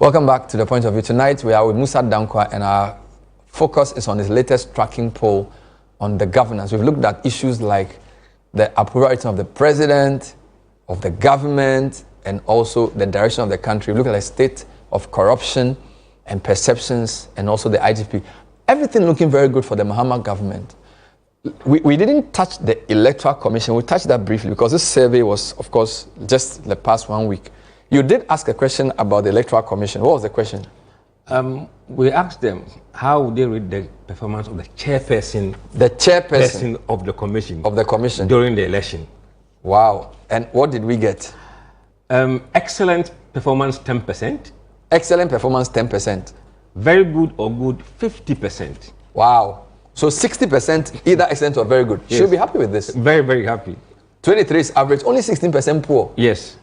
Welcome back to The Point of View. Tonight we are with Mussa Dankwah, and our focus is on his latest tracking poll on the governance. We've looked at issues like the approval rating of the president, of the government, and also the direction of the country. We look at the state of corruption and perceptions, and also the IGP. Everything looking very good for the Mahama government. We didn't touch the Electoral Commission. We touched that briefly because this survey was, of course, just the past 1 week. You did ask a question about the Electoral Commission. What was the question? We asked them how would they rate the performance of the chairperson. The chairperson of the commission. Of the commission. During the election. Wow. And what did we get? Excellent performance, 10%. Excellent performance, 10%. Very good or good, 50%. Wow. So 60% either excellent or very good. Yes. Should be happy with this. Very, very happy. 23 is average, only 16% poor. Yes.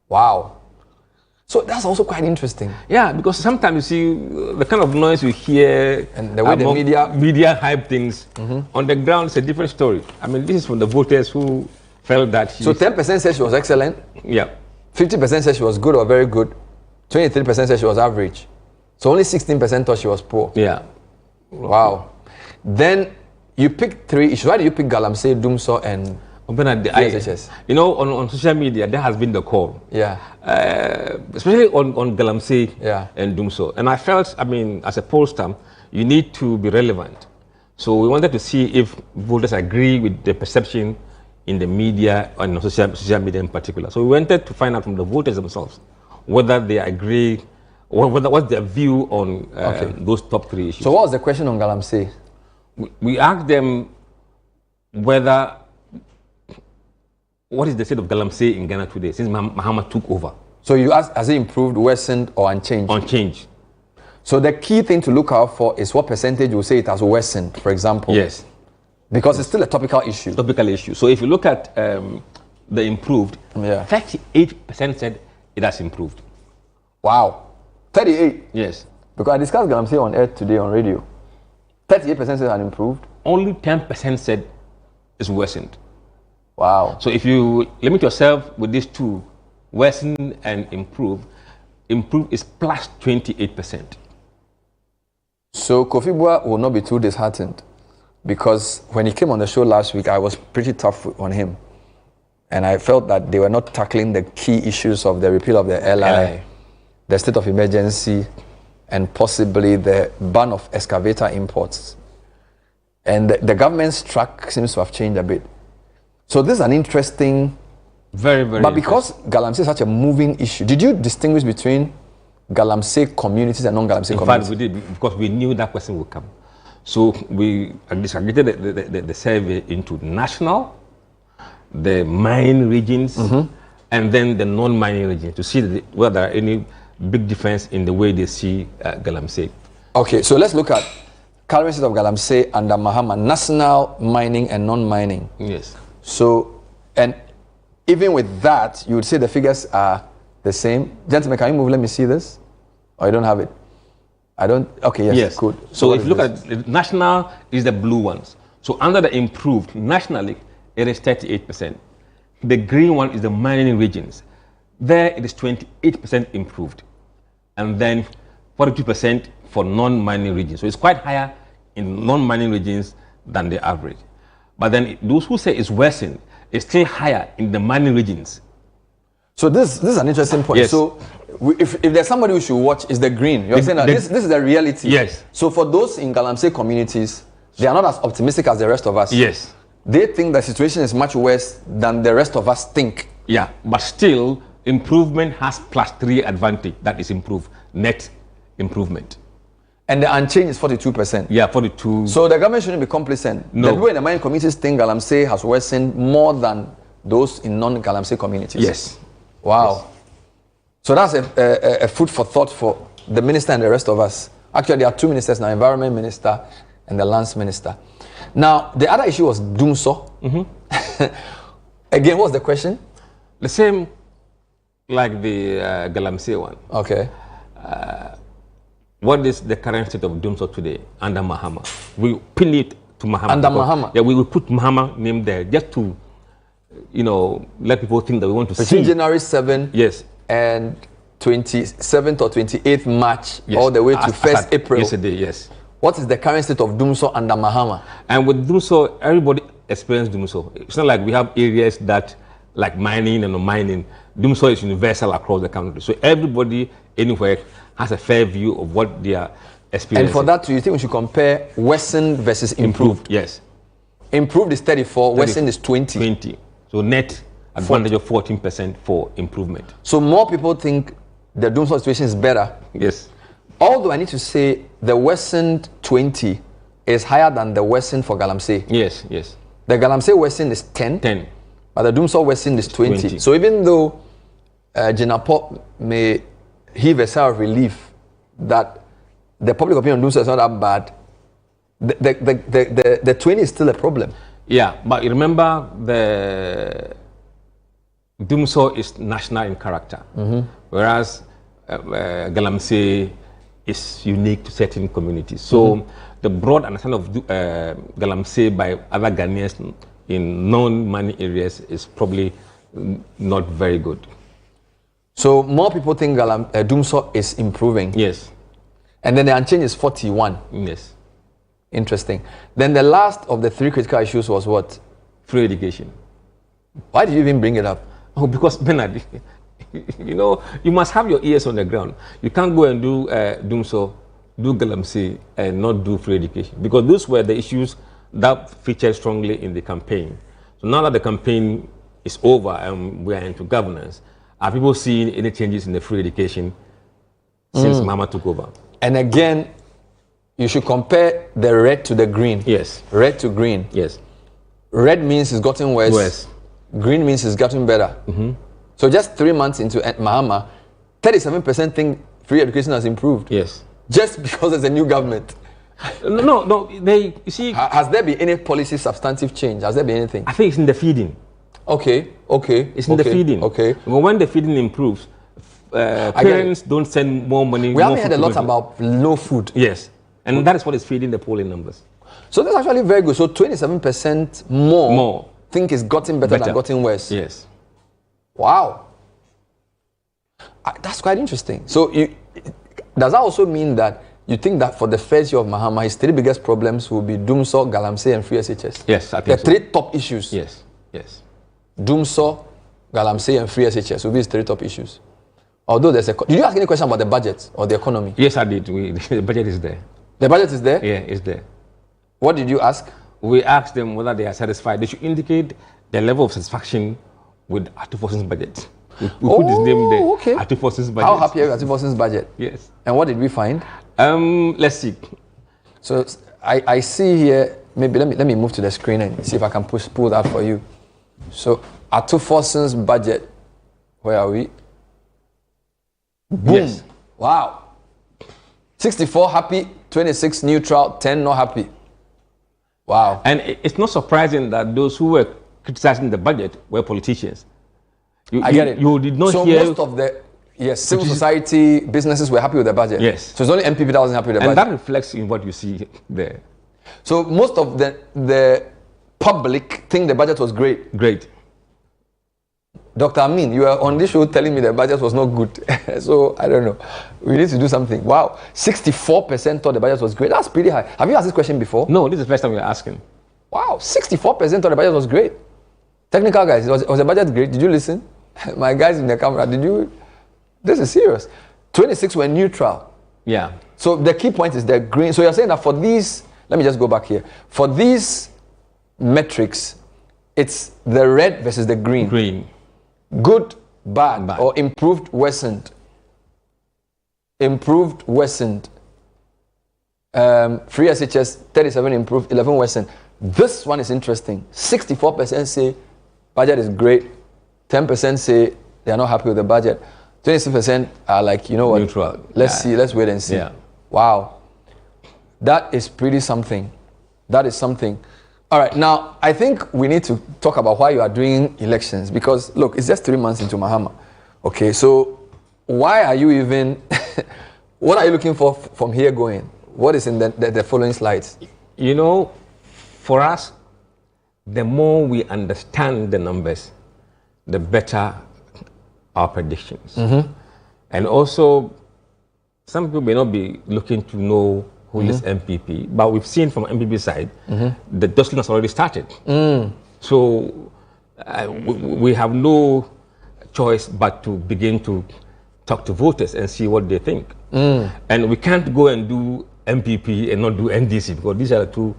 Wow. So that's also quite interesting. Yeah, because sometimes you see the kind of noise we hear and the way the media hype things, on the ground it's a different story. I mean, this is from the voters who felt that So 10% said she was excellent. Yeah. 50% said she was good or very good. 23% said she was average. So only 16% thought she was poor. Yeah. Wow. Then you picked 3 issues. Why did you pick Galamsey, Dumsor, and you know, on social media, there has been the call. Yeah. Especially on Galamsey yeah. and Dumsor. And I felt, I mean, as a pollster, you need to be relevant. So we wanted to see if voters agree with the perception in the media and on social media in particular. So we wanted to find out from the voters themselves whether they agree, or what's their view on those top 3 issues. So what was the question on Galamsey? We asked them whether, what is the state of Galamsey in Ghana today since Mahama took over? So you asked, has it improved, worsened, or unchanged? Unchanged. So the key thing to look out for is what percentage will say it has worsened, for example. Yes. Because it's still a topical issue. Topical issue. So if you look at the improved, 38% said it has improved. Wow. 38? Yes. Because I discussed Galamsey on air today on radio. 38% said it had improved. Only 10% said it's worsened. Wow. So if you limit yourself with these two, worsen and improve is plus 28%. So Kofi Bua will not be too disheartened, because when he came on the show last week, I was pretty tough on him. And I felt that they were not tackling the key issues of the repeal of the LI, the state of emergency, and possibly the ban of excavator imports. And the government's track seems to have changed a bit. So this is an interesting... Very, very But because Galamsey is such a moving issue, did you distinguish between Galamsey communities and non-Galamsey communities? In fact, we did, because we knew that question would come. So we disaggregated the survey into national, the mining regions, and then the non-mining regions to see whether there are any big difference in the way they see Galamsey. Okay, so let's look at current state of Galamsey under Mahama, national, mining, and non-mining. Yes. So, and even with that, you would say the figures are the same. Gentlemen, can you move? Let me see this. Or you don't have it? I don't. Okay, yes, good. So if you look at it, national is the blue ones. So under the improved, nationally, it is 38%. The green one is the mining regions. There it is 28% improved. And then 42% for non-mining regions. So it's quite higher in non-mining regions than the average. But then those who say it's worsened, it's still higher in the mining regions. So this is an interesting point. Yes. So if there's somebody who should watch, is the green. You're saying that this is the reality. Yes. So for those in Galamsey communities, they are not as optimistic as the rest of us. Yes. They think the situation is much worse than the rest of us think. Yeah, but still, improvement has +3 advantage. That is improved, net improvement. And the unchanged is 42%. Yeah, 42. So the government shouldn't be complacent. No. The people in the mining communities think Galamsey has worsened more than those in non-Galamsey communities. Yes. Wow. Yes. So that's a food for thought for the minister and the rest of us. Actually, there are 2 ministers now, environment minister and the lands minister. Now, the other issue was Dumsor. Again, what's the question? The same like the Galamsey one. Okay. What is the current state of Dumsor today under Mahama? We pin it to Mahama. Under Mahama? Yeah, we will put Mahama name there just to, you know, let people think that we want to see. Between January 7 yes. and 27th or 28th March all the way to 1st April. Yesterday, yes. What is the current state of Dumsor under Mahama? And with Dumsor, everybody experienced Dumsor. It's not like we have areas that, like mining and non-mining. Dumsor is universal across the country. So everybody, anywhere, has a fair view of what they are experiencing. And for that, do you think we should compare worsened versus improved? Yes. Improved is 34, worsened is 20. 20. So net advantage of 14% for improvement. So more people think the Dumsor situation is better. Yes. Although I need to say the worsened 20 is higher than the worsened for Galamsey. Yes, yes. The Galamsey worsened is 10. 10. But the Dumsor worsened is 20. So even though Jinapop may heave a sigh of relief that the public opinion on Dumsor is not that bad, the 20 is still a problem. Yeah, but remember the Dumsor is national in character, whereas Galamsey is unique to certain communities. So the broad understanding of Galamsey by other Ghanaians in non-money areas is probably not very good. So more people think Dumsor is improving. Yes. And then the unchanged is 41. Yes. Interesting. Then the last of the three critical issues was what? Free education. Why did you even bring it up? Oh, because Bernard, you know, you must have your ears on the ground. You can't go and do Dumsor, do Galamsey, and not do free education. Because those were the issues that featured strongly in the campaign. So now that the campaign is over and we are into governance, are people seeing any changes in the free education since Mama took over? And again, you should compare the red to the green. Yes. Red to green. Yes. Red means it's gotten worse. Worse. Green means it's gotten better. So just 3 months into Mahama, 37% think free education has improved. Yes. Just because there's a new government. No, you see. Has there been any policy substantive change? Has there been anything? I think it's in the feeding. Okay. It's in the feeding. Okay. But when the feeding improves, parents don't send more money. We haven't heard a lot about low food. Yes. And that is what is feeding the polling numbers. So that's actually very good. So 27% more think it's gotten better than gotten worse. Yes. Wow. That's quite interesting. So does that also mean that you think that for the first year of Mahama, his three biggest problems will be Dumsor, Galamsey, and free SHS? Yes, I think the three top issues. Yes, yes. Dumsor, Galamsey, and free SHS will be his three top issues. Although there's did you ask any question about the budget or the economy? Yes, I did. The budget is there. The budget is there? Yeah, it's there. What did you ask? We asked them whether they are satisfied. They should indicate the level of satisfaction with Forson's budget. We put his name there. Okay. Forson's budget. How happy are you with Forson's budget? Yes. And what did we find? Let's see. So I see here. Maybe let me move to the screen and see if I can pull that for you. So Forson's budget. Where are we? Boom. Yes. Wow. 64 happy, 26 neutral, 10 not happy. Wow. And it's not surprising that those who were criticizing the budget were politicians. I get it. You did not hear. So most of the civil society businesses were happy with the budget. Yes. So it's only MPP that wasn't happy with the budget. And that reflects in what you see there. So most of the public think the budget was great. Great. Dr. Amin, you were on this show telling me the budget was not good. So I don't know. We need to do something. Wow. 64% thought the budget was great. That's pretty high. Have you asked this question before? No, this is the first time we're asking. Wow. 64% thought the budget was great. Technical guys, was the budget great? Did you listen? My guys in the camera, did you? This is serious. 26 were neutral. Yeah. So the key point is the green. So you're saying that for these, let me just go back here. For these metrics, it's the red versus the green. Green. Good, bad, or improved, worsened. Improved, worsened. Free SHS, 37 improved, 11 worsened. This one is interesting. 64% say budget is great. 10% say they are not happy with the budget. 26% are like, you know what? Neutral. Let's see, let's wait and see. Yeah. Wow. That is pretty something. That is something. All right, now, I think we need to talk about why you are doing elections because, look, it's just 3 months into Mahama. Okay, so why are you even, what are you looking for from here going? What is in the following slides? You know, for us, the more we understand the numbers, the better our predictions. And also, some people may not be looking to know who is MPP, but we've seen from MPP side, the dustling has already started. So we have no choice but to begin to talk to voters and see what they think. And we can't go and do MPP and not do NDC, because these are the two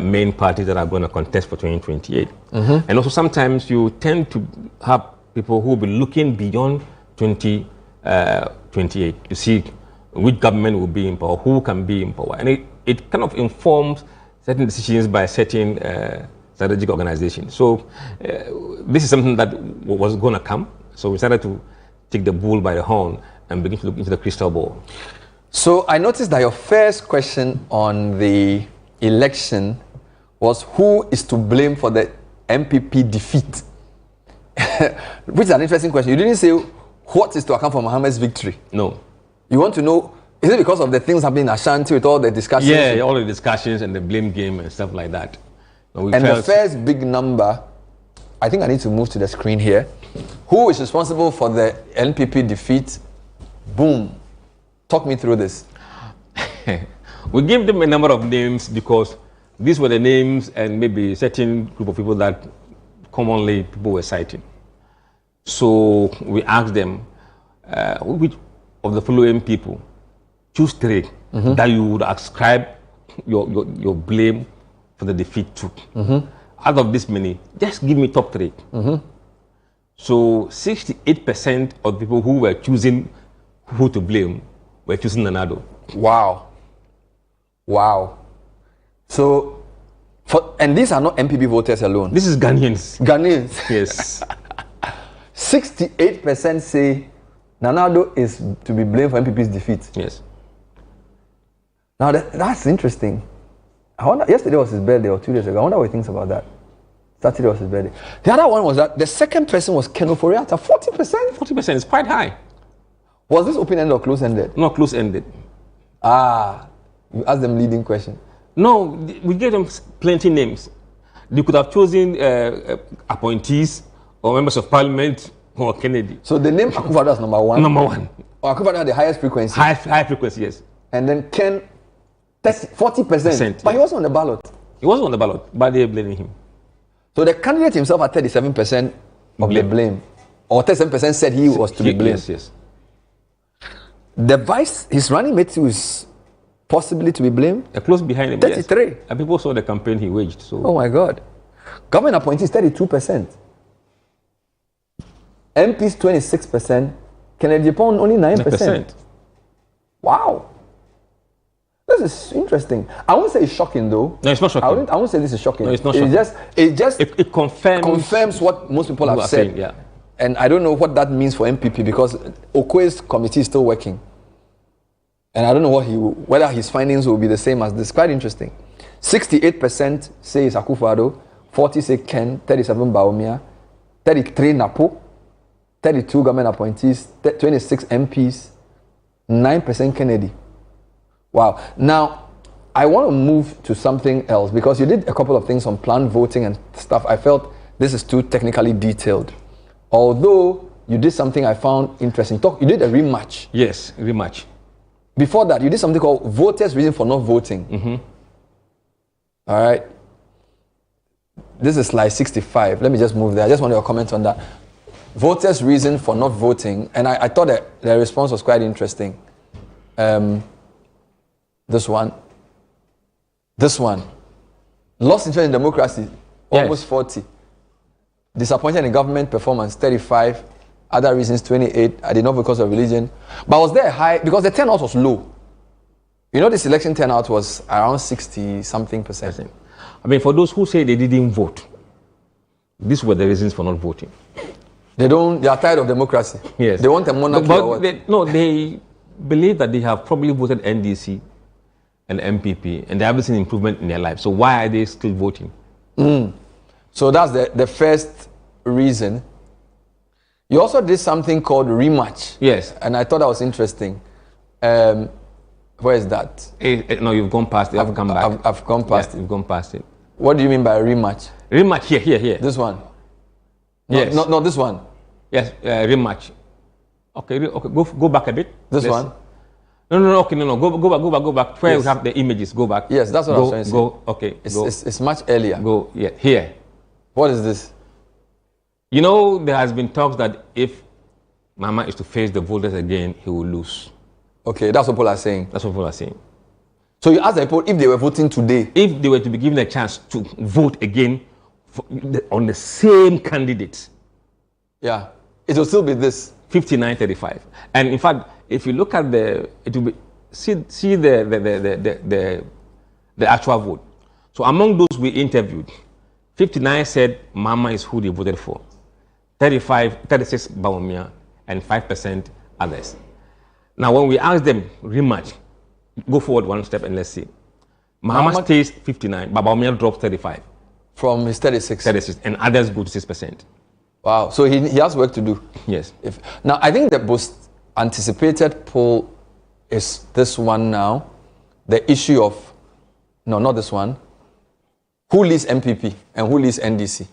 main parties that are going to contest for 2028. And also sometimes you tend to have people who will be looking beyond 2028 to see which government will be in power, who can be in power. And it kind of informs certain decisions by certain strategic organizations. So this is something that was going to come. So we started to take the bull by the horn and begin to look into the crystal ball. So I noticed that your first question on the election was who is to blame for the MPP defeat? Which is an interesting question. You didn't say what is to account for Mohammed's victory. No. You want to know, is it because of the things happening in Ashanti with all the discussions? Yeah, all the discussions and the blame game and stuff like that. And the first big number, I think I need to move to the screen here. Who is responsible for the NPP defeat? Boom. Talk me through this. We give them a number of names because these were the names and maybe a certain group of people that commonly people were citing. So we asked them, which of the following people, choose three that you would ascribe your blame for the defeat to. Out of this many, just give me top three. So 68% of the people who were choosing who to blame were choosing Nanado. Wow. Wow. So, and these are not MPP voters alone. This is Ghanaians. Ghanaians. Yes. 68% say Nanado is to be blamed for MPP's defeat. Yes. Now that's interesting. I wonder, yesterday was his birthday or 2 days ago. I wonder what he thinks about that. Saturday was his birthday. The other one was that the second person was Ken Oforiatta, 40%. 40% is quite high. Was this open-ended or close-ended? Not close-ended. Ah, you asked them leading question. No, we gave them plenty names. They could have chosen appointees or members of parliament or Kennedy. So the name Akufo-Addo is number one? Number one. Or Akufo-Addo had the highest frequency? High frequency, yes. And then Ken, 40%. But he wasn't on the ballot. He wasn't on the ballot, but they're blaming him. So the candidate himself had 37% of the blame. Or 37% said he was to be blamed. Yes, yes. The vice, his running mate too is possibly to be blamed? Close behind him, 33. Yes. And people saw the campaign he waged. So. Oh my God. Government appointees 32%. MPs 26%. Kennedy Japan only 9%. Wow. This is interesting. I won't say it's shocking though. No, it's not shocking. I won't say this is shocking. No, it's not shocking. It confirms what most people have said. Saying, yeah. And I don't know what that means for MPP because Okoye's committee is still working. And I don't know whether his findings will be the same as this. Quite interesting. 68% say it's Akufo-Addo, 40 say Ken, 37 Bawumia, 33 Napo, 32 government appointees, 26 MPs, 9% Kennedy. Wow. Now, I want to move to something else because you did a couple of things on planned voting and stuff. I felt this is too technically detailed. Although you did something I found interesting. You did a rematch. Yes, rematch. Before that, you did something called voters' reason for not voting. All right. This is slide 65. Let me just move there. I just want your comment on that. Voters' reason for not voting. And I thought that the response was quite interesting. This one. Lost interest in democracy, almost 40. Disappointed in government performance, 35. Other reasons, 28. I did not because of religion. But was there a high? Because the turnout was low. You know, this election turnout was around 60-something%. I mean, for those who say they didn't vote, these were the reasons for not voting. They are tired of democracy. Yes. They want a monarchy. They believe that they have probably voted NDC and MPP, and they haven't seen improvement in their life. So why are they still voting? So that's the first reason. You also did something called rematch. Yes. And I thought that was interesting. Where is that? No, you've gone past it. I've come back. I've gone past it. You've gone past it. What do you mean by rematch? Rematch, here. This one? Yes. No, this one. Yes, rematch. Okay, go back a bit. This one? No, okay, no, go back. Where yes. we have the images, go back. Yes, that's what I was trying to say. Go, okay. It's much earlier. Go, yeah, here. What is this? You know, there has been talks that if Mama is to face the voters again, he will lose. Okay, that's what people are saying. That's what people are saying. So you ask the people if they were voting today. If they were to be given a chance to vote again on the same candidate. Yeah, it will still be this. 59-35. And in fact, if you look at it will be, see the actual vote. So among those we interviewed, 59 said Mama is who they voted for. 36 Bawumia, and 5% others. Now when we asked them rematch, go forward one step and let's see. Mahama stays 59, but Bawumia drops 35. From his 36? 36, and others go to 6%. Wow, so he has work to do. Yes. Now, I think the most anticipated poll is this one now. The issue of, no, not this one. Who leads MPP and who leads NDC?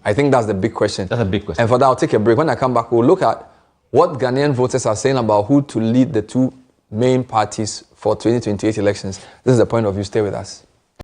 I think that's the big question. That's a big question. And for that, I'll take a break. When I come back, we'll look at what Ghanaian voters are saying about who to lead the two main parties for 2028 elections. This is the point of view. Stay with us.